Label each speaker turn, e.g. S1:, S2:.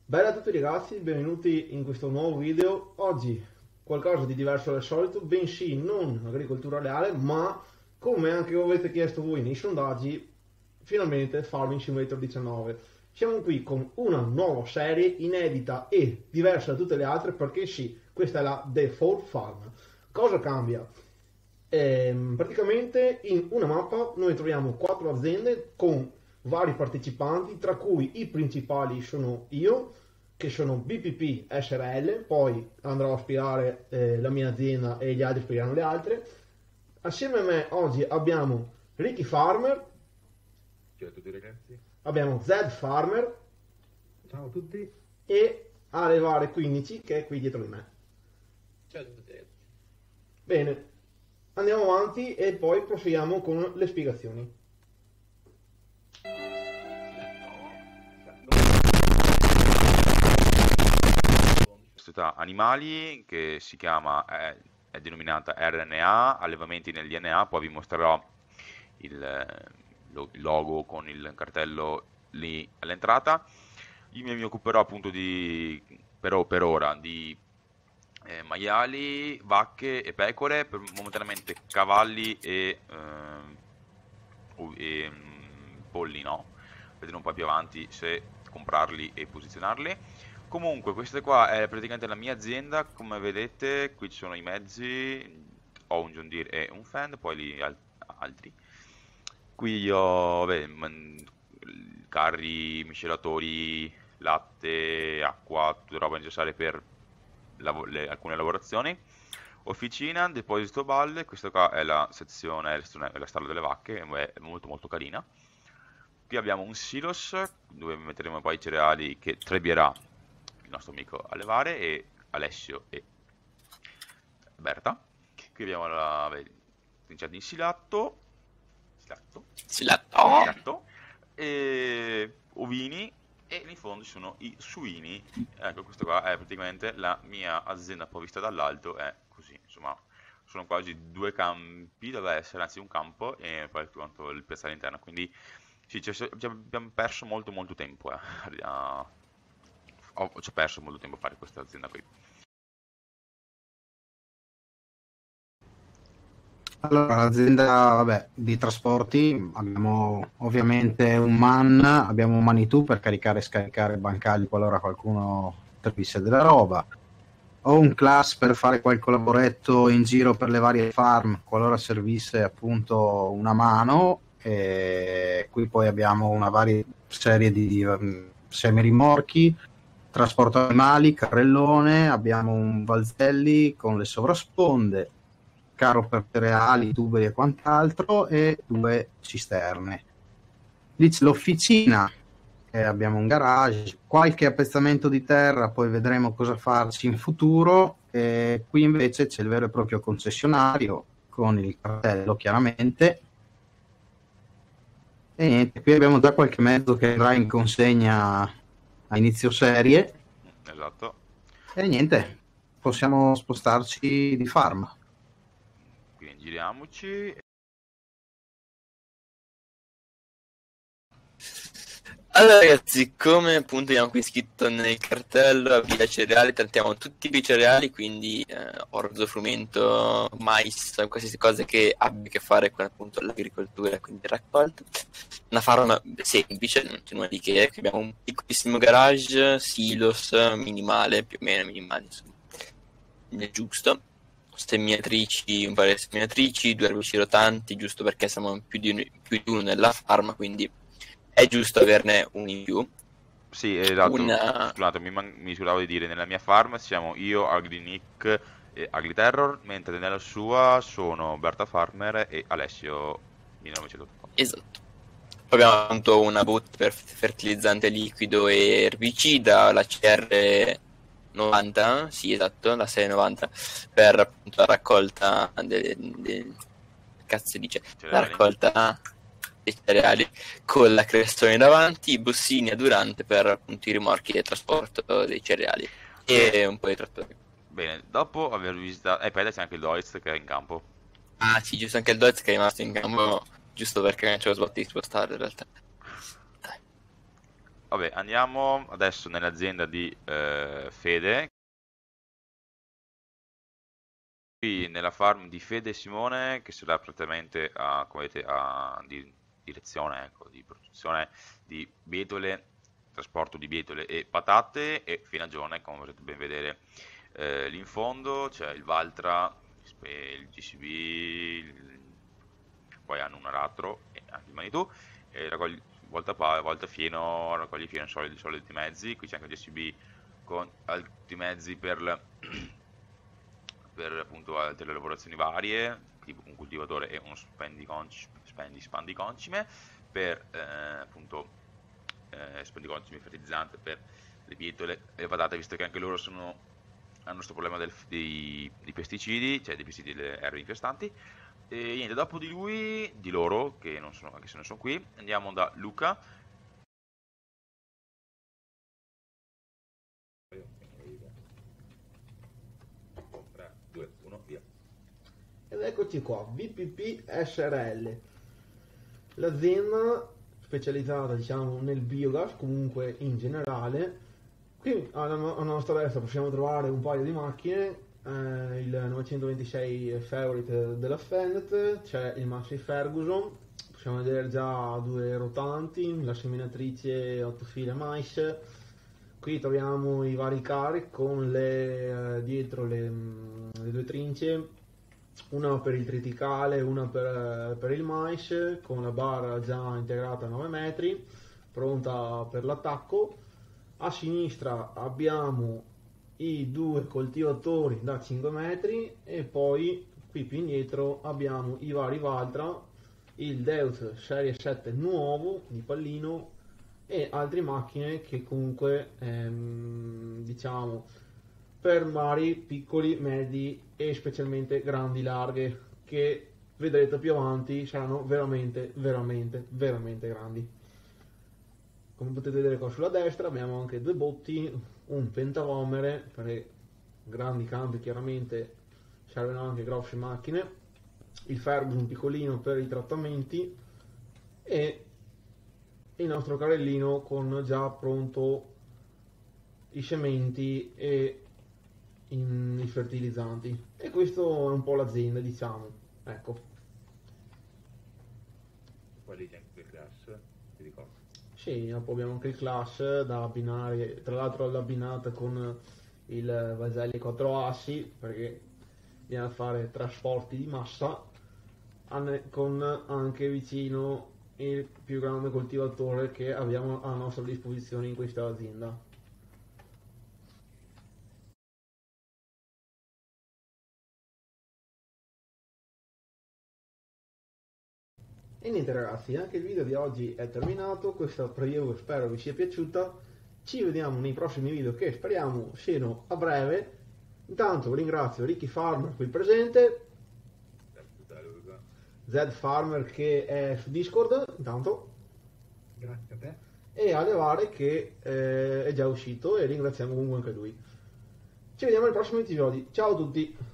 S1: Bella a tutti ragazzi, benvenuti in questo nuovo video. Oggi qualcosa di diverso dal solito, bensì non agricoltura reale, ma come anche avete chiesto voi nei sondaggi, finalmente Farming Simulator 19. Siamo qui con una nuova serie inedita e diversa da tutte le altre perché sì, questa è la Default Farm. Cosa cambia? Praticamente in una mappa noi troviamo 4 aziende con vari partecipanti, tra cui i principali sono io, che sono BPP SRL, poi andrò a spiegare la mia azienda e gli altri spiegheranno le altre. Assieme a me oggi abbiamo Ricky Farmer,
S2: Ciao a tutti ragazzi.
S1: abbiamo Zed Farmer
S2: Ciao a tutti.
S1: e Alevare 15 che è qui dietro di me.
S2: Ciao a tutti ragazzi.
S1: Bene, andiamo avanti e poi proseguiamo con le spiegazioni.
S3: Società animali che si chiama, è denominata RNA, allevamenti nel DNA, poi vi mostrerò il logo con il cartello lì all'entrata. Io mi occuperò appunto per ora di maiali, vacche e pecore, momentaneamente cavalli e polli no, vedremo poi più avanti se comprarli e posizionarli. Comunque questa qua è praticamente la mia azienda, come vedete qui ci sono i mezzi, ho un John Deere e un Fend, poi lì altri. Qui ho vabbè, carri, miscelatori, latte, acqua, tutte roba necessarie per alcune lavorazioni. Officina, deposito balle, questa qua è la sezione, è la stalla delle vacche, è molto molto carina. Qui abbiamo un silos dove metteremo poi i cereali che trebierà il nostro amico Allevare e Alessio e Berta. Qui abbiamo il trincea di silatto e ovini e in fondo ci sono i suini. Ecco, questo qua è praticamente la mia azienda un po' vista dall'alto, è così, insomma, sono quasi 2 campi, deve essere, anzi un campo e poi quanto il piazzale interno, quindi sì, abbiamo perso molto molto tempo, ci ho perso molto tempo a fare questa azienda qui.
S4: Allora, l'azienda, vabbè, di trasporti, abbiamo ovviamente un man, abbiamo un Manitou per caricare e scaricare bancali qualora qualcuno servisse della roba. Ho un class per fare qualche lavoretto in giro per le varie farm qualora servisse appunto una mano. E qui poi abbiamo una varia serie di semirimorchi, trasporto animali, carrellone, abbiamo un Valzelli con le sovrasponde, carro per cereali, tuberi e quant'altro, e 2 cisterne. Lì c'è l'officina, abbiamo un garage, qualche appezzamento di terra, poi vedremo cosa farci in futuro. E qui invece c'è il vero e proprio concessionario con il cartello chiaramente. E niente, qui abbiamo già qualche mezzo che andrà in consegna a inizio serie.
S3: Esatto.
S4: E niente, possiamo spostarci di farm.
S3: Quindi giriamoci.
S5: Allora ragazzi, come appunto abbiamo qui scritto nel cartello, via cereali, trattiamo tutti i cereali, quindi orzo, frumento, mais, qualsiasi cosa che abbia a che fare con appunto l'agricoltura, quindi raccolta. Una farm semplice, non c'è nulla di che, qui abbiamo un piccolissimo garage, silos, minimale, più o meno minimale, insomma, è giusto. Seminatrici, un paio di seminatrici, 2 erbicidi rotanti, giusto perché siamo più di uno nella farm, quindi è giusto averne uno in più.
S3: Sì, esatto. Scusate, mi scusavo di dire, nella mia farm siamo io, AgriNick e AgriTerror, mentre nella sua sono Berta Farmer e Alessio 1984.
S5: Esatto. Poi abbiamo appunto una boot per fertilizzante liquido e erbicida, la CR90, sì esatto, la 690, per appunto la raccolta cazzo dice? La raccolta dei cereali con la crestone davanti, i bossini a durante per appunto i rimorchi e trasporto dei cereali e un po' di trattori.
S3: Bene, dopo aver visitato... poi c'è anche il Doitz che è in campo.
S5: Ah sì, giusto, anche il Doitz che è rimasto in campo giusto perché non c'è lo slot di spostare in realtà. Dai.
S3: vabbè, andiamo adesso nell'azienda di Fede. Qui nella farm di Fede e Simone, che sarà praticamente a, come vedete, di direzione, ecco, di produzione di bietole, trasporto di bietole e patate, e Finagione, come potete ben vedere lì in fondo c'è il Valtra, il GCB, poi hanno un aratro e anche il Manitou, e raccogli volta fieno, raccogli fieno soliti mezzi. Qui c'è anche il GCB con altri mezzi per appunto altre lavorazioni varie, tipo un coltivatore e uno spandiconcime per appunto spandiconcime fertilizzante per le bietole e le patate, visto che anche loro hanno questo problema dei pesticidi, cioè dei pesticidi delle erbe infestanti. E niente, dopo di loro, che non sono, anche se non sono qui, andiamo da Luca.
S2: 3, 2, 1, via.
S1: Ed eccoci qua, VPP SRL, l'azienda specializzata, diciamo, nel biogas, comunque in generale. Qui alla nostra destra possiamo trovare un paio di macchine, il 926 Favorite della Fendt, c'è il Massey Ferguson, possiamo vedere già due rotanti, la seminatrice 8 file mais. Qui troviamo i vari carichi con dietro le due trince, una per il triticale, una per il mais, con la barra già integrata a 9 metri, pronta per l'attacco. A sinistra abbiamo i due coltivatori da 5 metri e poi qui più indietro abbiamo i vari Valtra, il Deus Serie 7 nuovo di pallino e altre macchine che comunque diciamo per vari piccoli, medi e specialmente grandi larghe, che vedrete più avanti saranno veramente grandi. Come potete vedere qua sulla destra abbiamo anche due botti, un pentavomere per grandi campi, chiaramente servono anche grosse macchine, il Ferguson piccolino per i trattamenti e il nostro carrellino con già pronto i sementi e i fertilizzanti. E questo è un po' l'azienda, diciamo, ecco.
S2: Poi lì c'è anche il class, ti ricordo.
S1: Sì, poi abbiamo anche il class da abbinare, tra l'altro l'abbinata con il Vaselli 4 assi, perché bisogna fare trasporti di massa, con anche vicino il più grande coltivatore che abbiamo a nostra disposizione in questa azienda. E niente ragazzi, anche il video di oggi è terminato, questa preview spero vi sia piaciuta, ci vediamo nei prossimi video che speriamo siano a breve. Intanto ringrazio Ricky Farmer qui presente, Zed Farmer che è su Discord, intanto,
S2: Grazie a te.
S1: e Alevare che è già uscito e ringraziamo comunque anche lui. Ci vediamo nei prossimi episodi, ciao a tutti!